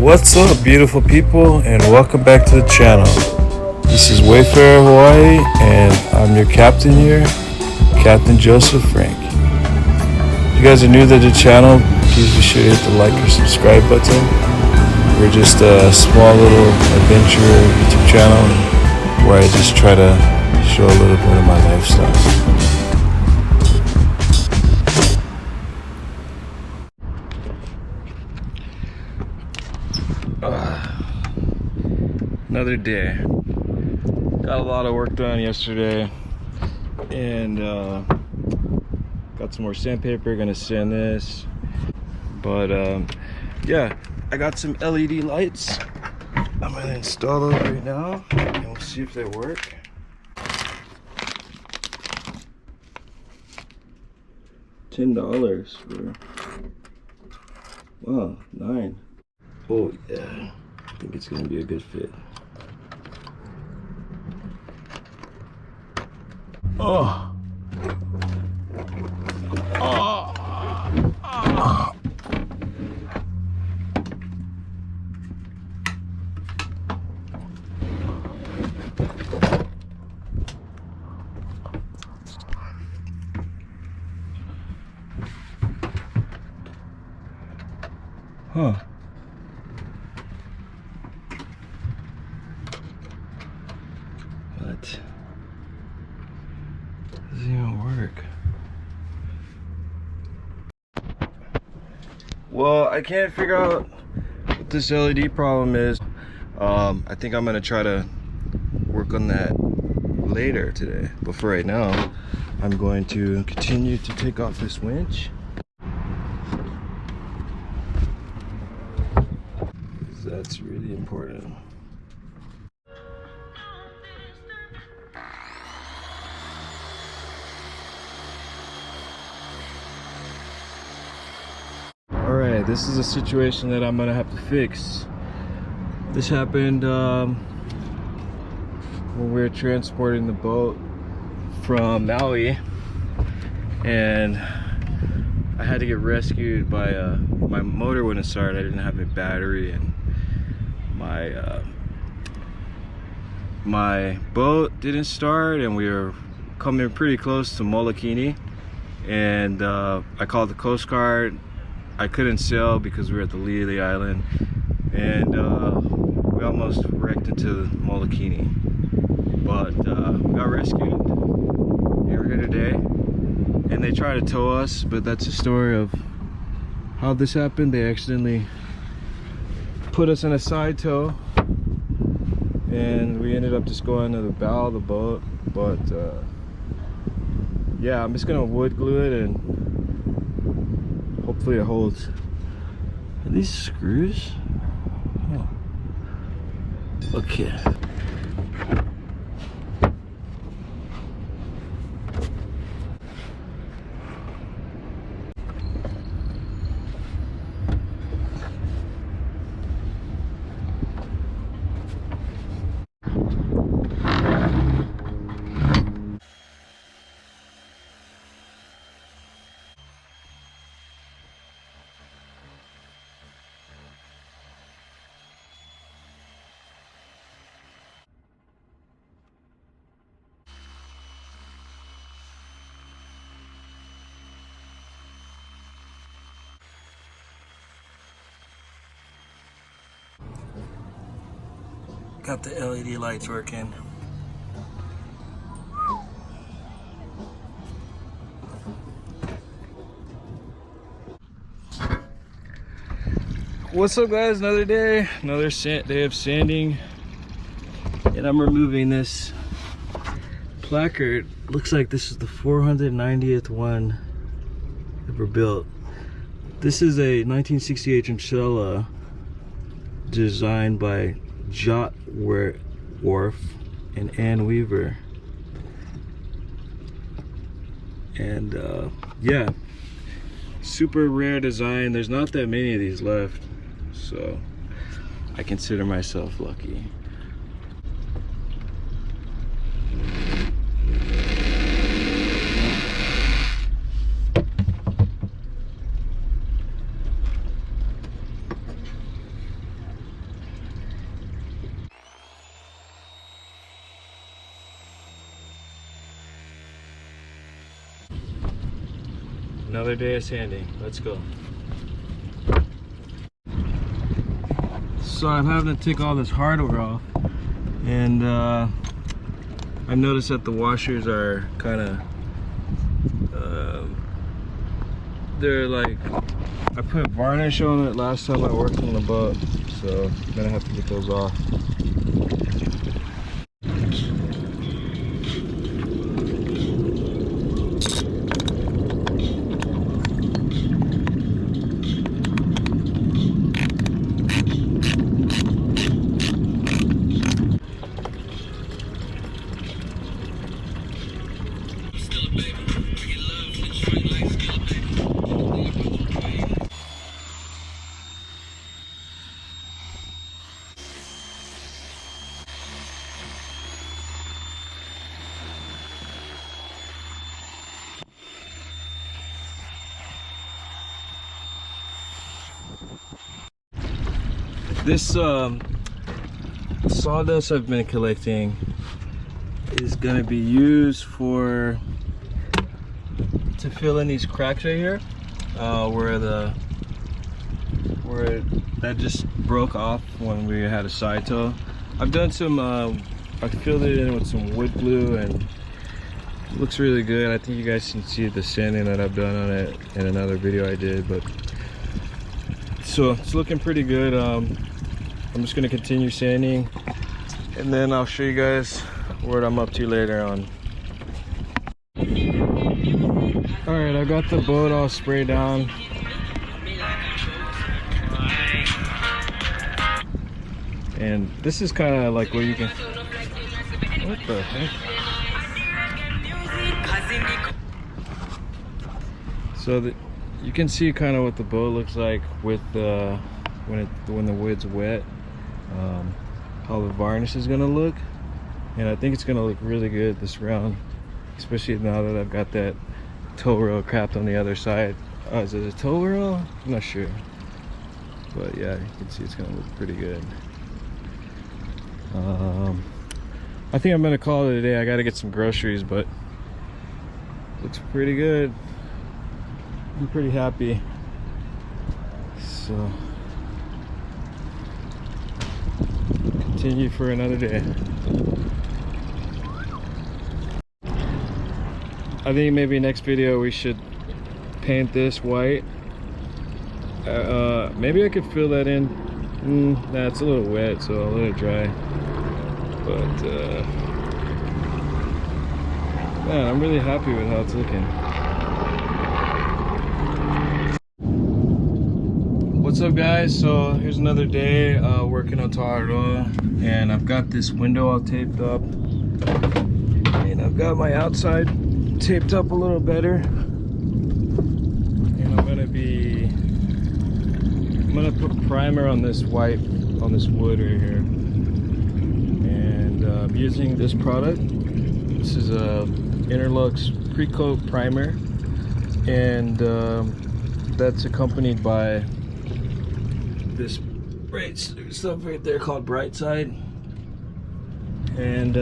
What's up, beautiful people, and welcome back to the channel. This is Wayfarer Hawaii, and I'm your captain here, Captain Joseph Frank. If you guys are new to the channel, please be sure to hit the like or subscribe button. We're just a small little adventure YouTube channel where I just try to show a little bit of my lifestyle. Another day. Got a lot of work done yesterday, and got some more sandpaper. Gonna sand this, but yeah, I got some LED lights. I'm gonna install those right now, and we'll see if they work. $10 for, wow, 9. Oh yeah, I think it's gonna be a good fit. Oh. Oh. Oh. Huh. But doesn't even work. Well, I can't figure out what this LED problem is. I think I'm gonna try to work on that later today. But for right now, I'm going to continue to take off this winch. That's really important. Alright, this is a situation that I'm gonna have to fix. This happened when we were transporting the boat from Maui, and I had to get rescued by my motor wouldn't start. I didn't have a battery, and my boat didn't start, and we were coming pretty close to Molokini, and I called the Coast Guard. I couldn't sail because we were at the lee of the island, and we almost wrecked into Molokini, but we got rescued. We're here today, and they tried to tow us, but that's the story of how this happened. They accidentally put us in a side tow, and we ended up just going to the bow of the boat. But yeah, I'm just gonna wood glue it, and hopefully it holds. Are these screws? Oh. Okay. Got the LED lights working. What's up, guys? Another day, another day of sanding, and I'm removing this placard. Looks like this is the 490th one ever built. This is a 1968 Trintella designed by Jot Wharf and Ann Weaver, and yeah, super rare design. There's not that many of these left, so I consider myself lucky. Another day of sanding. Let's go. So I'm having to take all this hardware off, and I've noticed that the washers are kind of they're like, I put varnish on it last time I worked on the boat, so I'm gonna have to get those off. This sawdust I've been collecting is gonna be used to fill in these cracks right here, where that just broke off when we had a side tow. I've done some, I filled it in with some wood glue, and it looks really good. I think you guys can see the sanding that I've done on it in another video I did, but so it's looking pretty good. I'm just gonna continue sanding, and then I'll show you guys what I'm up to later on. All right, I got the boat all sprayed down. And this is kind of like where you can, what the heck? So you can see kind of what the boat looks like with when the wood's wet, how the varnish is gonna look, and I think it's gonna look really good this round, especially now that I've got that tow rail capped on the other side. Is it a tow rail? I'm not sure, but yeah, you can see it's gonna look pretty good. I think I'm gonna call it a day. I gotta get some groceries, but looks pretty good. I'm pretty happy. So continue for another day. I think maybe next video we should paint this white. Maybe I could fill that in. Nah, it's a little wet, so I'll let it dry. But man, I'm really happy with how it's looking. What's up, guys? So here's another day working on Tahoe, and I've got this window all taped up, and I've got my outside taped up a little better, and I'm gonna put primer on this wood right here, and I'm using this product. This is a Interlux pre-coat primer, and that's accompanied by this bright stuff right there called Bright Side. And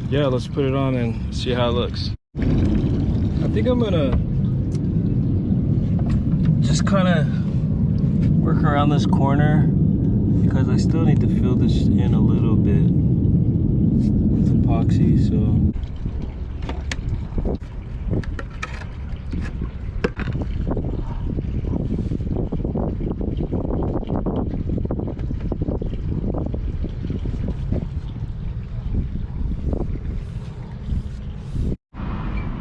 yeah, let's put it on and see how it looks. I think I'm gonna just kind of work around this corner because I still need to fill this in a little bit with epoxy. So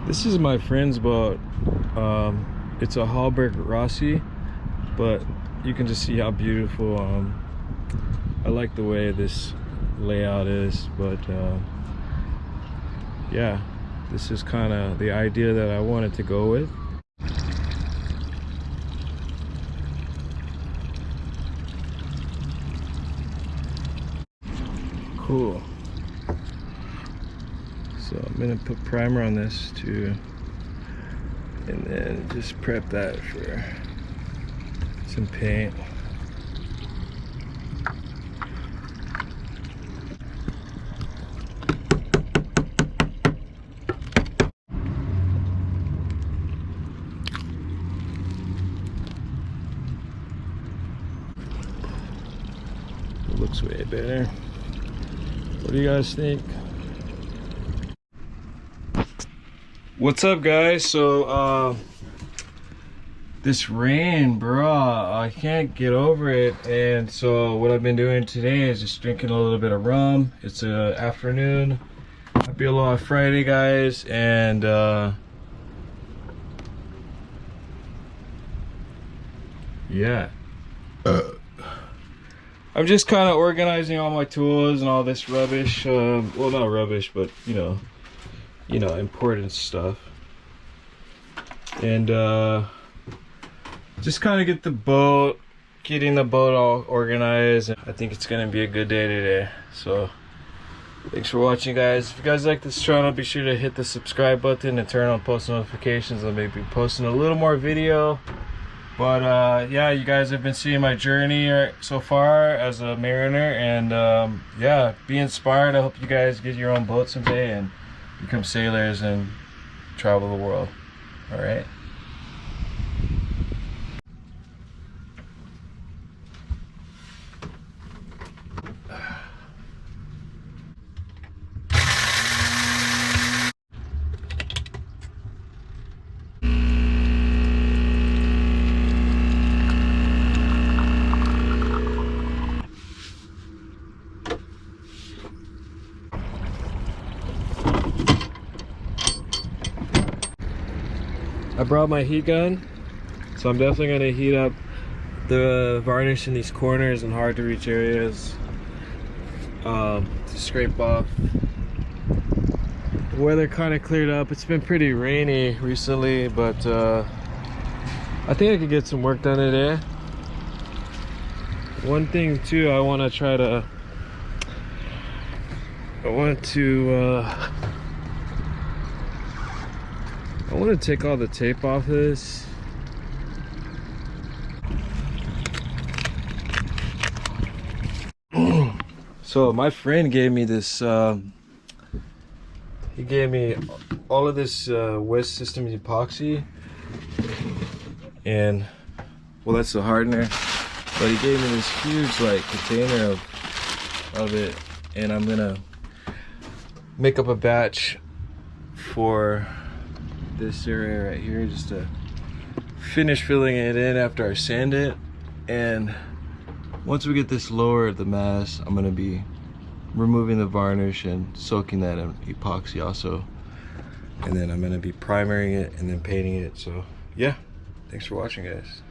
this is my friend's boat. It's a Hallberg Rossi, but you can just see how beautiful. I like the way this layout is, but yeah, this is kind of the idea that I wanted to go with. Cool. So I'm gonna put primer on this too, and then just prep that for some paint. looks way better. What do you guys think? What's up, guys? So this rain, bro, I can't get over it. And so what I've been doing today is just drinking a little bit of rum. It's a afternoon. Happy Aloha Friday, guys. And yeah, I'm just kind of organizing all my tools and all this rubbish. Well, not rubbish, but you know, important stuff. And just kind of getting the boat all organized. I think it's gonna be a good day today. So thanks for watching, guys. If you guys like this channel, be sure to hit the subscribe button and turn on post notifications. I'll maybe be posting a little more video. But yeah, you guys have been seeing my journey so far as a mariner, and yeah, be inspired. I hope you guys get your own boat someday and become sailors and travel the world. All right. I brought my heat gun, so I'm definitely going to heat up the varnish in these corners and hard to reach areas to scrape off. The weather kind of cleared up. It's been pretty rainy recently, but I think I could get some work done today. One thing too, I want to take all the tape off this. So my friend gave me this, he gave me all of this West Systems epoxy, and well, that's the hardener, but he gave me this huge like container of it, and I'm gonna make up a batch for this area right here just to finish filling it in after I sand it. And once we get this lower at the mast, I'm gonna be removing the varnish and soaking that in epoxy also, and then I'm gonna be primering it and then painting it. So yeah, thanks for watching, guys.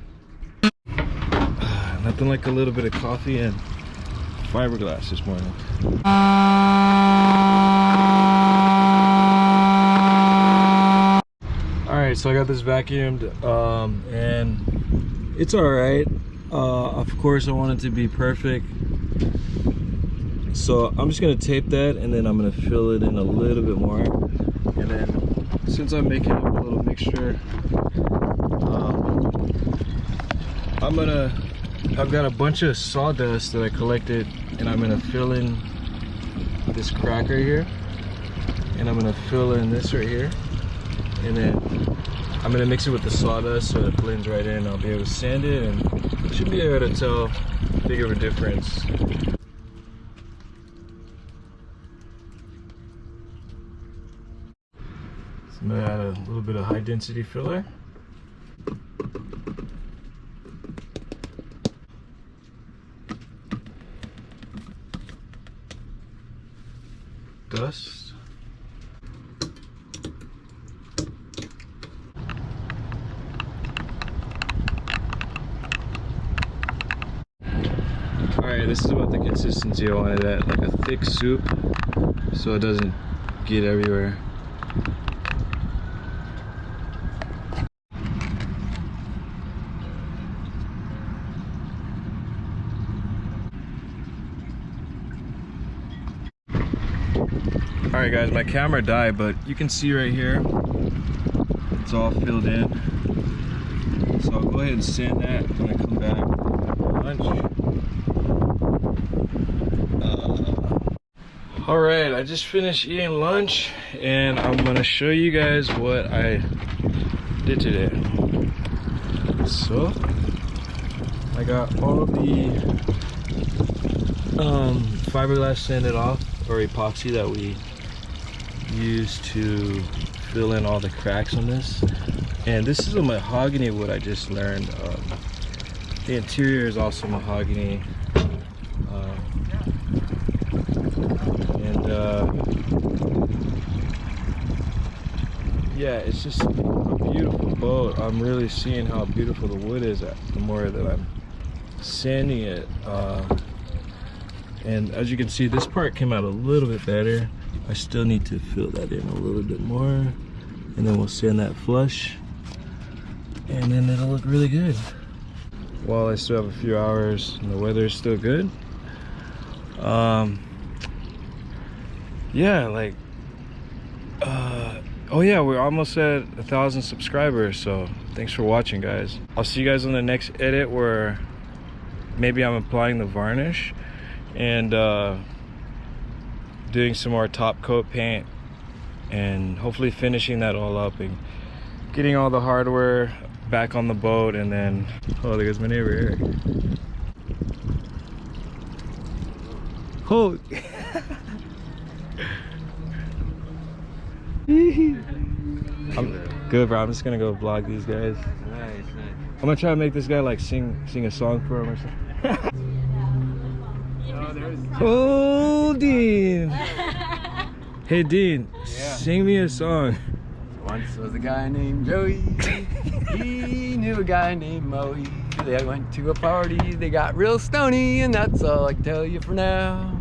Nothing like a little bit of coffee and fiberglass this morning. Alright, so I got this vacuumed, and it's alright. Of course I want it to be perfect, so I'm just going to tape that, and then I'm going to fill it in a little bit more. And then since I'm making up a little mixture, I've got a bunch of sawdust that I collected, and I'm going to fill in this crack right here, and I'm going to fill in this right here, and then I'm gonna mix it with the sawdust so it blends right in. I'll be able to sand it and should be able to tell big of a difference. So I'm gonna add a little bit of high density filler. Dust. Alright, this is about the consistency I wanted at, like a thick soup, so it doesn't get everywhere. Alright guys, my camera died, but you can see right here, it's all filled in. So I'll go ahead and sand that when I come back for lunch. Alright, I just finished eating lunch, and I'm gonna show you guys what I did today. So I got all of the fiberglass sanded off, or epoxy that we use to fill in all the cracks on this. And this is a mahogany wood, I just learned. The interior is also mahogany. Yeah, it's just a beautiful boat. I'm really seeing how beautiful the wood is the more that I'm sanding it. And as you can see, this part came out a little bit better. I still need to fill that in a little bit more, and then we'll sand that flush, and then it'll look really good. While I still have a few hours and the weather is still good. Yeah, like oh yeah, we're almost at 1,000 subscribers, so thanks for watching, guys. I'll see you guys on the next edit where maybe I'm applying the varnish and doing some more top coat paint, and hopefully finishing that all up and getting all the hardware back on the boat. And then, oh, there goes my neighbor Eric. Oh. I'm good, bro. I'm just gonna go vlog these guys. Nice. I'm gonna try to make this guy like sing a song for him or something. Oh, Dean. Hey, Dean, sing me a song. Once was a guy named Joey. He knew a guy named Moe. They went to a party, they got real stony, and that's all I can tell you for now.